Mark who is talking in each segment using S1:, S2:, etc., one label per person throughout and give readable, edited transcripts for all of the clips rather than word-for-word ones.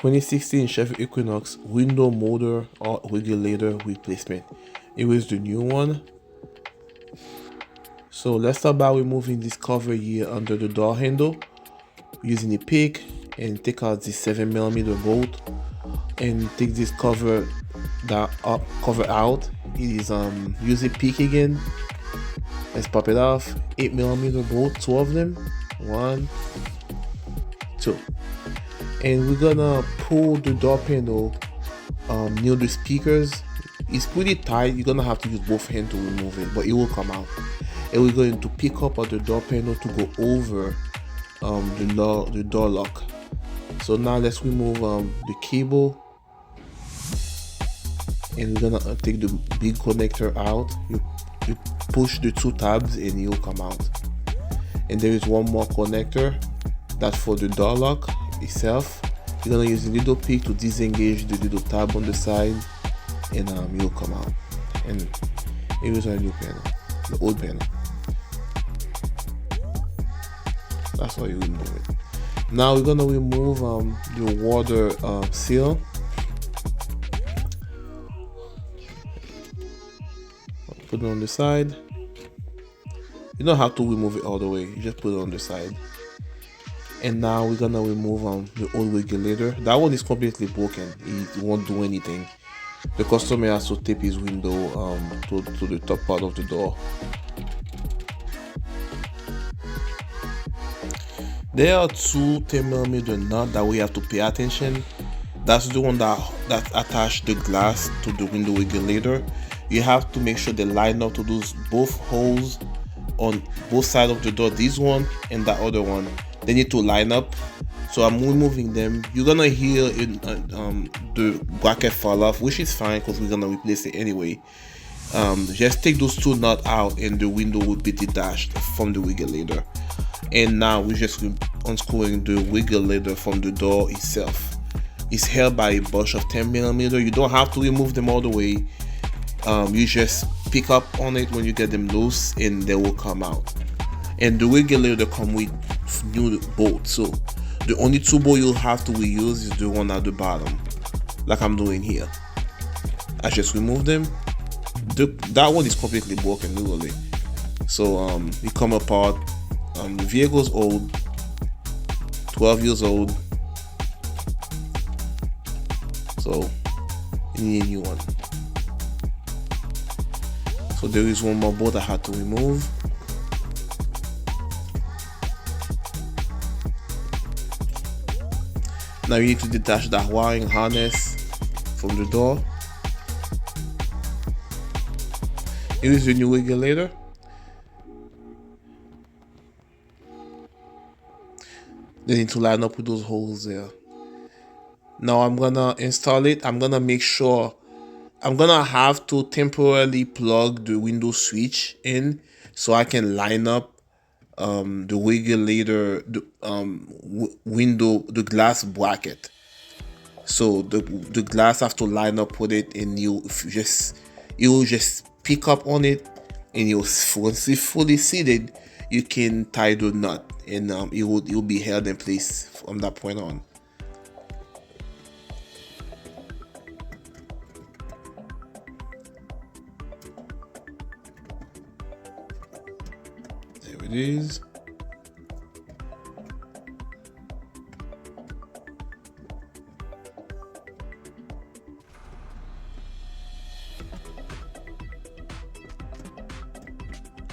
S1: 2016 Chevy Equinox window motor or regulator replacement. It was the new one. So let's start by removing this cover here under the door handle using a pick, and take out the 7mm bolt and take this cover out. It is use a pick again. Let's pop it off. 8mm bolt, two of them. One, two. And we're gonna pull the door panel near the speakers. It's pretty tight. You're gonna have to use both hands to remove it, but it will come out. And we're going to pick up on the door panel to go over the door lock. So now let's remove the cable, and we're gonna take the big connector out. You push the two tabs and it will come out. And there is one more connector that's for the door lock itself. You're gonna use a little pick to disengage the little tab on the side, and it will come out. And it was our new panel, the old panel. That's how you remove it. Now we're gonna remove the water seal. Put it on the side. You don't have to remove it all the way. You just put it on the side. And now we're gonna remove the old regulator. That one is completely broken. It won't do anything. The customer has to tape his window to the top part of the door. There are two 10mm nuts that we have to pay attention. That's the one that attach the glass to the window regulator. You have to make sure they line up to those both holes on both sides of the door. This one and that other one, they need to line up. So I'm removing them. You're gonna hear the bracket fall off, which is fine because we're gonna replace it anyway. Just take those two nuts out and the window will be detached from the regulator. And now we're just unscrewing the regulator from the door itself. It's held by a bunch of 10mm. You don't have to remove them all the way. You just pick up on it when you get them loose and they will come out. And the regulator come with new bolts, so the only two bolts you'll have to reuse is the one at the bottom, like I'm doing here. I just remove them. That one is completely broken literally. So it come apart. The vehicle's old, 12 years old, so you need a new one. So there is one more bolt I had to remove. Now you need to detach that wiring harness from the door. Here is the new regulator. They need to line up with those holes there. Now I'm gonna install it. I'm gonna make sure I'm gonna have to temporarily plug the window switch in so I can line up the regulator, the window, the glass bracket. So the glass have to line up with it, and you'll just pick up on it, and once it's fully seated, you can tie the nut, and it will be held in place from that point on. There it is.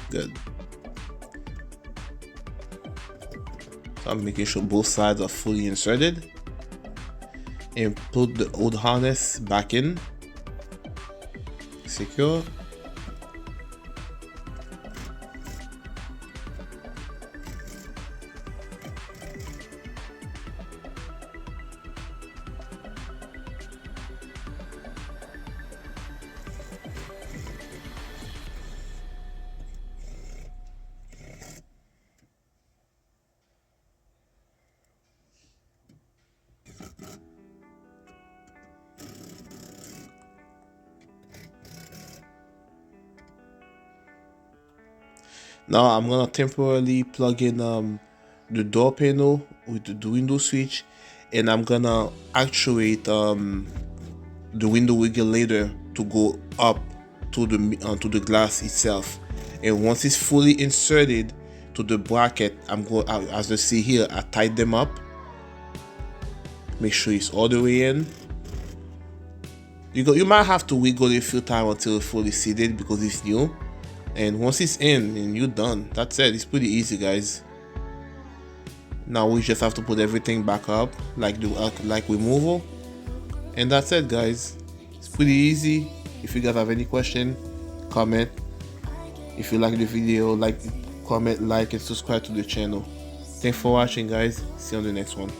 S1: Good. So I'm making sure both sides are fully inserted, and put the old harness back in. Secure. Now I'm gonna temporarily plug in the door panel with the window switch, and I'm gonna actuate the window regulator to go up to the glass itself. And once it's fully inserted to the bracket, I'm going, as you see here, I tied them up. Make sure it's all the way in. You might have to wiggle it a few times until it's fully seated because it's new. And once it's in, and you're done. That's it. It's pretty easy, guys. Now we just have to put everything back up like removal, and that's it, guys. It's pretty easy. If you guys have any question, comment. If you like the video, comment, like, and subscribe to the channel. Thanks for watching, guys. See you on the next one.